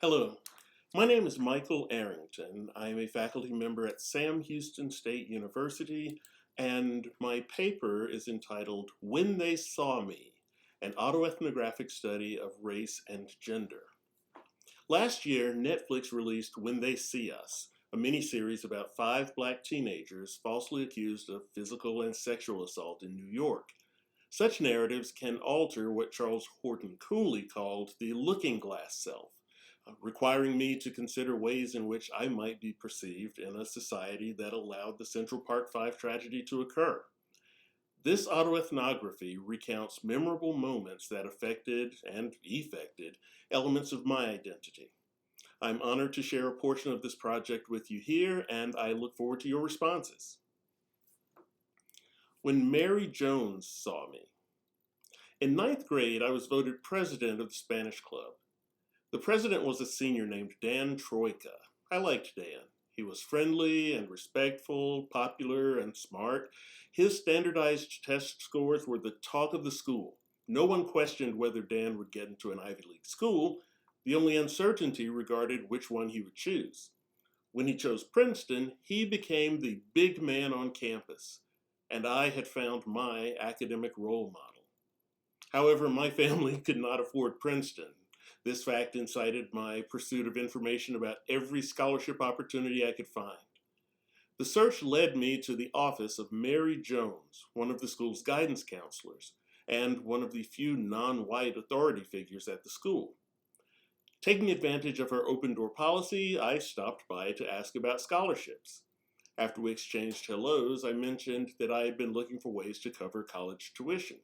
Hello, my name is Michael Arrington. I am a faculty member at Sam Houston State University, and my paper is entitled When They Saw Me, an Autoethnographic Study of Race and Gender. Last year, Netflix released When They See Us, a miniseries about 5 black teenagers falsely accused of physical and sexual assault in New York. Such narratives can alter what Charles Horton Cooley called the looking glass self, requiring me to consider ways in which I might be perceived in a society that allowed the Central Park 5 tragedy to occur. This autoethnography recounts memorable moments that affected and effected elements of my identity. I'm honored to share a portion of this project with you here, and I look forward to your responses. When Mary Jones saw me. In ninth grade, I was voted president of the Spanish Club. The president was a senior named Dan Troika. I liked Dan. He was friendly and respectful, popular and smart. His standardized test scores were the talk of the school. No one questioned whether Dan would get into an Ivy League school. The only uncertainty regarded which one he would choose. When he chose Princeton, he became the big man on campus, and I had found my academic role model. However, my family could not afford Princeton. This fact incited my pursuit of information about every scholarship opportunity I could find. The search led me to the office of Mary Jones, one of the school's guidance counselors, and one of the few non-white authority figures at the school. Taking advantage of her open door policy, I stopped by to ask about scholarships. After we exchanged hellos, I mentioned that I had been looking for ways to cover college tuition.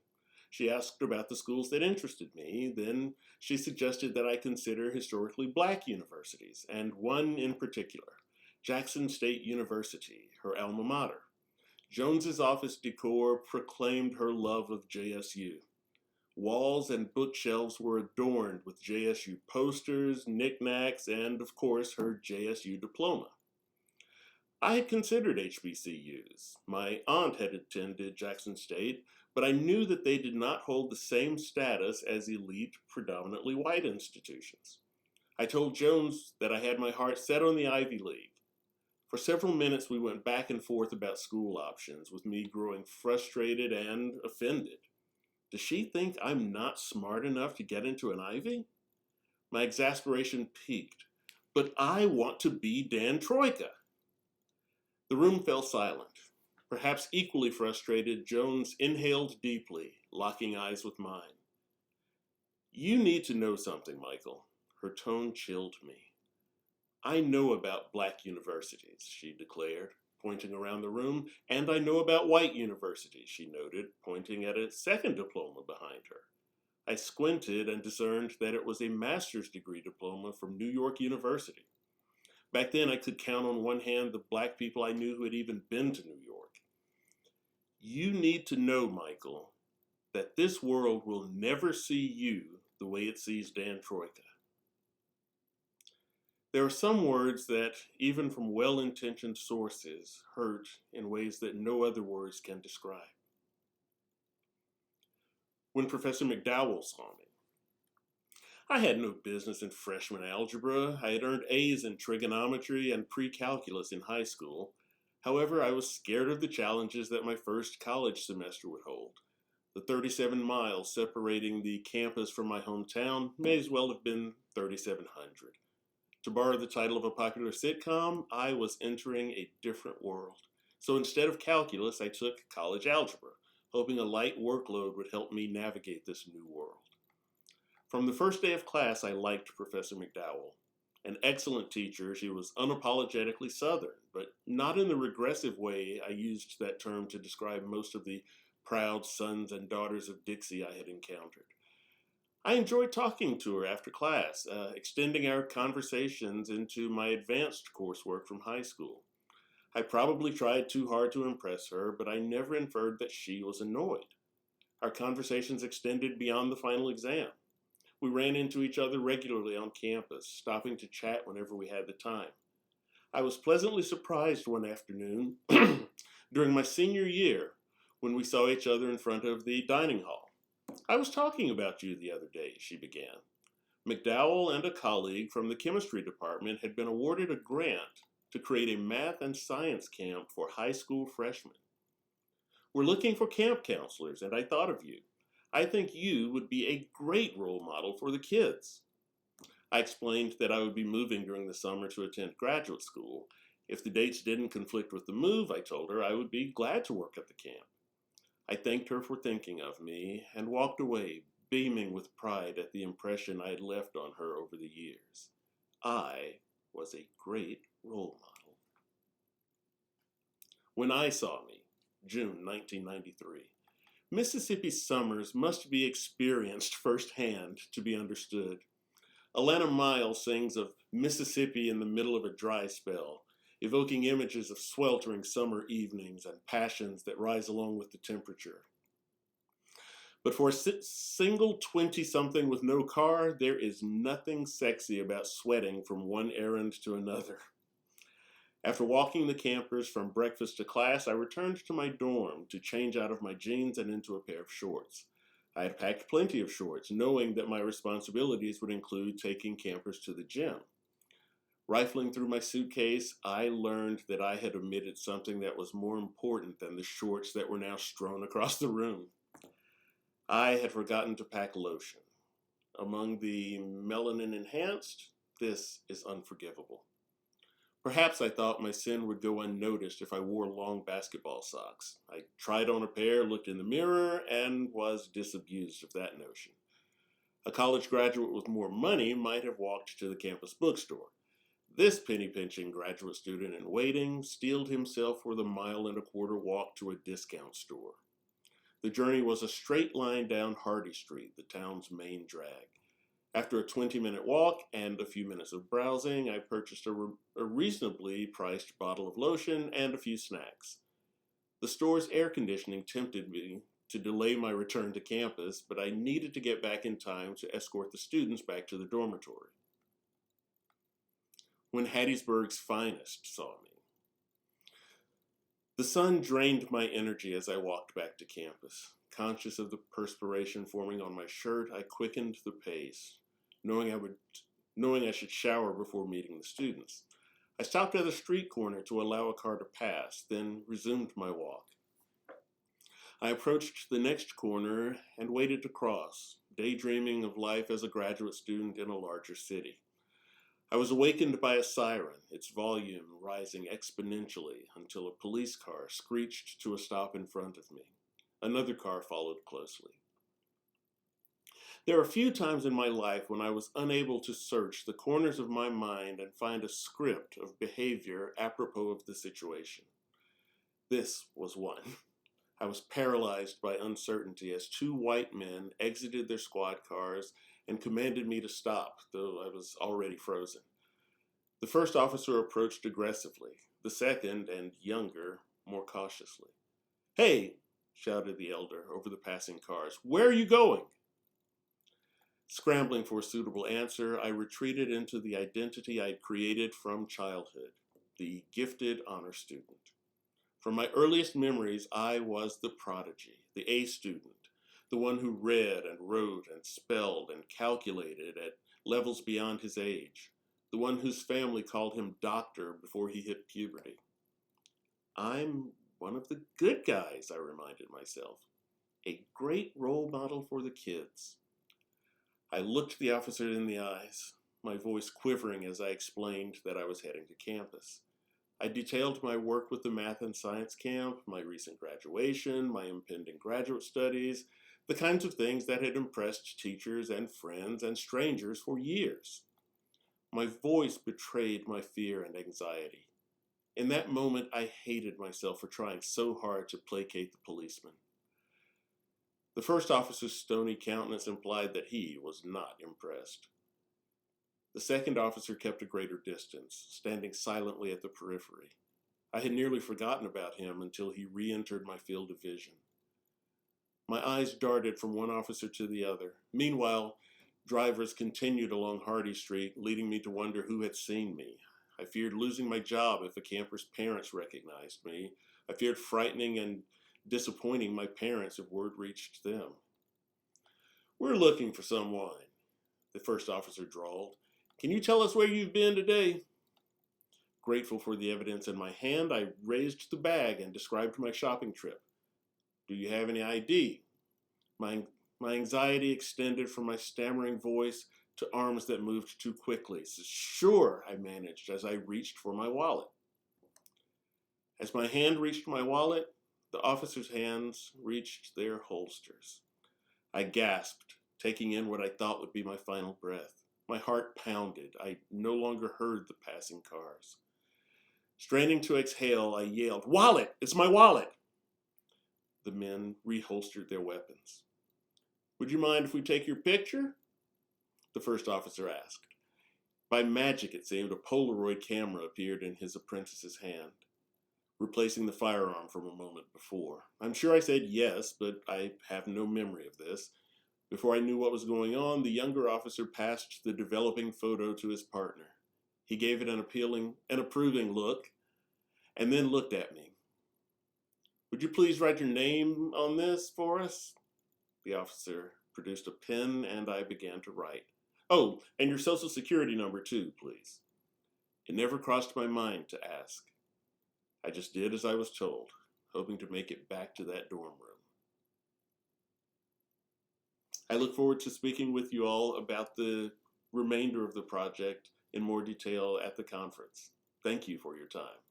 She asked about the schools that interested me. Then she suggested that I consider historically black universities, and one in particular, Jackson State University, her alma mater. Jones's office decor proclaimed her love of JSU. Walls and bookshelves were adorned with JSU posters, knickknacks, and, of course, her JSU diploma. I had considered HBCUs. My aunt had attended Jackson State, but I knew that they did not hold the same status as elite, predominantly white institutions. I told Jones that I had my heart set on the Ivy League. For several minutes we went back and forth about school options, with me growing frustrated and offended. Does she think I'm not smart enough to get into an Ivy? My exasperation peaked. But I want to be Dan Troika. The room fell silent. Perhaps equally frustrated, Jones inhaled deeply, locking eyes with mine. You need to know something, Michael. Her tone chilled me. I know about black universities, she declared, pointing around the room, and I know about white universities, she noted, pointing at a second diploma behind her. I squinted and discerned that it was a master's degree diploma from New York University. Back then, I could count on one hand the black people I knew who had even been to New York. You need to know, Michael, that this world will never see you the way it sees Dan Troika. There are some words that, even from well-intentioned sources, hurt in ways that no other words can describe. When Professor McDowell saw me, I had no business in freshman algebra. I had earned A's in trigonometry and pre-calculus in high school. However, I was scared of the challenges that my first college semester would hold. The 37 miles separating the campus from my hometown may as well have been 3,700. To borrow the title of a popular sitcom, I was entering a different world. So instead of calculus, I took college algebra, hoping a light workload would help me navigate this new world. From the first day of class, I liked Professor McDowell. An excellent teacher, she was unapologetically Southern, but not in the regressive way I used that term to describe most of the proud sons and daughters of Dixie I had encountered. I enjoyed talking to her after class, extending our conversations into my advanced coursework from high school. I probably tried too hard to impress her, but I never inferred that she was annoyed. Our conversations extended beyond the final exam. We ran into each other regularly on campus, stopping to chat whenever we had the time. I was pleasantly surprised one afternoon during my senior year when we saw each other in front of the dining hall. I was talking about you the other day, she began. McDowell and a colleague from the chemistry department had been awarded a grant to create a math and science camp for high school freshmen. We're looking for camp counselors, and I thought of you. I think you would be a great role model for the kids. I explained that I would be moving during the summer to attend graduate school. If the dates didn't conflict with the move, I told her I would be glad to work at the camp. I thanked her for thinking of me and walked away, beaming with pride at the impression I had left on her over the years. I was a great role model. When I Saw Me, June 1993. Mississippi summers must be experienced firsthand to be understood. Alana Miles sings of Mississippi in the middle of a dry spell, evoking images of sweltering summer evenings and passions that rise along with the temperature. But for a single 20-something with no car, there is nothing sexy about sweating from one errand to another. After walking the campers from breakfast to class, I returned to my dorm to change out of my jeans and into a pair of shorts. I had packed plenty of shorts, knowing that my responsibilities would include taking campers to the gym. Rifling through my suitcase, I learned that I had omitted something that was more important than the shorts that were now strewn across the room. I had forgotten to pack lotion. Among the melanin enhanced, this is unforgivable. Perhaps I thought my sin would go unnoticed if I wore long basketball socks. I tried on a pair, looked in the mirror, and was disabused of that notion. A college graduate with more money might have walked to the campus bookstore. This penny-pinching graduate student in waiting steeled himself for the mile-and-a-quarter walk to a discount store. The journey was a straight line down Hardy Street, the town's main drag. After a 20-minute walk and a few minutes of browsing, I purchased a reasonably priced bottle of lotion and a few snacks. The store's air conditioning tempted me to delay my return to campus, but I needed to get back in time to escort the students back to the dormitory. When Hattiesburg's finest saw me. The sun drained my energy as I walked back to campus. Conscious of the perspiration forming on my shirt, I quickened the pace, knowing I should shower before meeting the students. I stopped at a street corner to allow a car to pass, then resumed my walk. I approached the next corner and waited to cross, daydreaming of life as a graduate student in a larger city. I was awakened by a siren, its volume rising exponentially until a police car screeched to a stop in front of me. Another car followed closely. There are few times in my life when I was unable to search the corners of my mind and find a script of behavior apropos of the situation. This was one. I was paralyzed by uncertainty as two white men exited their squad cars and commanded me to stop, though I was already frozen. The first officer approached aggressively, the second, and younger, more cautiously. "Hey," shouted the elder over the passing cars, "where are you going?" Scrambling for a suitable answer, I retreated into the identity I had created from childhood, the gifted honor student. From my earliest memories, I was the prodigy, the A student, the one who read and wrote and spelled and calculated at levels beyond his age, the one whose family called him doctor before he hit puberty. I'm one of the good guys, I reminded myself, a great role model for the kids. I looked the officer in the eyes, my voice quivering as I explained that I was heading to campus. I detailed my work with the math and science camp, my recent graduation, my impending graduate studies, the kinds of things that had impressed teachers and friends and strangers for years. My voice betrayed my fear and anxiety. In that moment, I hated myself for trying so hard to placate the policeman. The first officer's stony countenance implied that he was not impressed. The second officer kept a greater distance, standing silently at the periphery. I had nearly forgotten about him until he re-entered my field of vision. My eyes darted from one officer to the other. Meanwhile, drivers continued along Hardy Street, leading me to wonder who had seen me. I feared losing my job if a camper's parents recognized me. I feared frightening and disappointing my parents if word reached them. "We're looking for someone." the first officer drawled. "Can you tell us where you've been today?" Grateful for the evidence in my hand, I raised the bag and described my shopping trip. "Do you have any ID?" My anxiety extended from my stammering voice to arms that moved too quickly. "Sure," I managed as I reached for my wallet. As my hand reached my wallet, the officer's hands reached their holsters. I gasped, taking in what I thought would be my final breath. My heart pounded. I no longer heard the passing cars. Straining to exhale, I yelled, "Wallet! It's my wallet!" The men reholstered their weapons. "Would you mind if we take your picture?" the first officer asked. By magic, it seemed, a Polaroid camera appeared in his apprentice's hand, replacing the firearm from a moment before. I'm sure I said yes, but I have no memory of this. Before I knew what was going on, the younger officer passed the developing photo to his partner. He gave it an approving look, and then looked at me. "Would you please write your name on this for us?" The officer produced a pen, and I began to write. "Oh, and your social security number too, please." It never crossed my mind to ask. I just did as I was told, hoping to make it back to that dorm room. I look forward to speaking with you all about the remainder of the project in more detail at the conference. Thank you for your time.